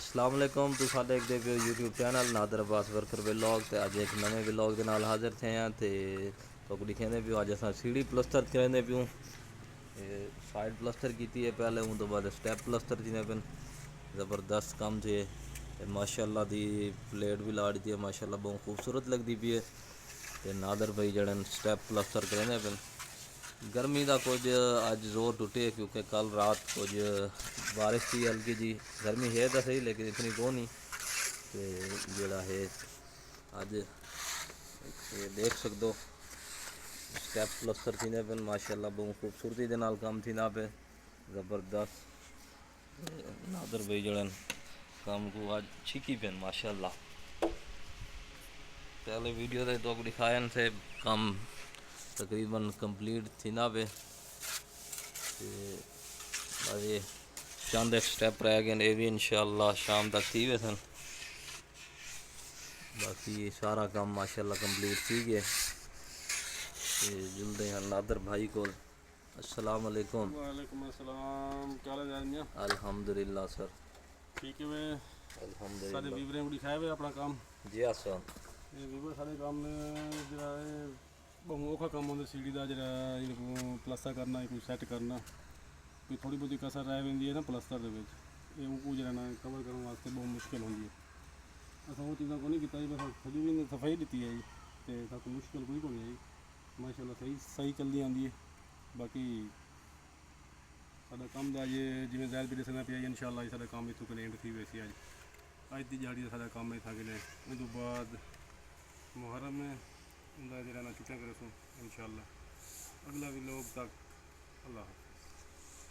अस्सलाम वालेकुम तुसां देखदे पे हो YouTube channel Nadir Abbas worker vlog ते अज एक नवे व्लॉग के नाल हाजिर थे हैं ते तुक दिखेंदे पियो अज असां सीढ़ी प्लस्तर करेंदे पियूं साइड प्लस्तर की है पहले उन तो बाद स्टैप प्लस्तर थी पे ज़बरदस्त कम थे माशाअल्लाह दी प्लेट भी ला दी है माशाअल्लाह बहुत खूबसूरत लगती पी है ते नादर भाई जड़न स्टैप प्लस्तर करेंदे पे गर्मी का कुछ अज जोर टुटे क्योंकि कल रात कुछ बारिश थी हल्की जी गर्मी है तो सही लेकिन इतनी को नहीं तो जोड़ा है अज ये देख सकते हो स्टैप प्लस्तर थी पे माशाअल्लाह बहुत खूबसूरती के नाल काम थी पे ज़बरदस्त नादर भाई जड़न काम को आज छिकी पे माशाअल्लाह पहले वीडियो तो तो दिखाया से काम तकरीबन कंप्लीट थी पे ये चंद एक स्टैप रह गए ये भी इंशाअल्लाह शाम तक थी वे सन बाकी ये सारा काम माशाअल्लाह कंप्लीट थी गए जुलते हैं नादर भाई को अस्सलाम वालेकुम। वालेकुम अस्सलाम क्या हाल है मियां? अल्हम्दुलिल्लाह सर ठीक है वे सारे अल्हम्दुलिल्लाह वीवरें को दिखाया वे अपना काम जी हाँ सर ये वीवर सारे काम जरा बहुत औखा काम होंगे सीढ़ी का जरा प्लस्तर करना कोई सैट करना कोई थोड़ी बहुत कसर रह पैंदी है ना प्लस्तर ये उनको जरा ना कवर करने वास्ते बहुत मुश्किल होंगी है असा वो चीज़ा को नहीं किया बस थोड़ी भी सफाई दी है जी तो मुश्किल कोई को नहीं आई माशाअल्लाह सही सही चलती आती है बाकी साडा काम दा ये जिवें ज़ाहिर भी दसना पिया इंशाअल्लाह साडा काम इत्थों कनेंड थी वैसे अज की दिहाड़ी साडा काम इत्था गए उस तो बाद मुहर्रम में उनका जरा ना छुट्टियां करे सो इंशाअल्लाह अगला भी लोग तक अल्लाह।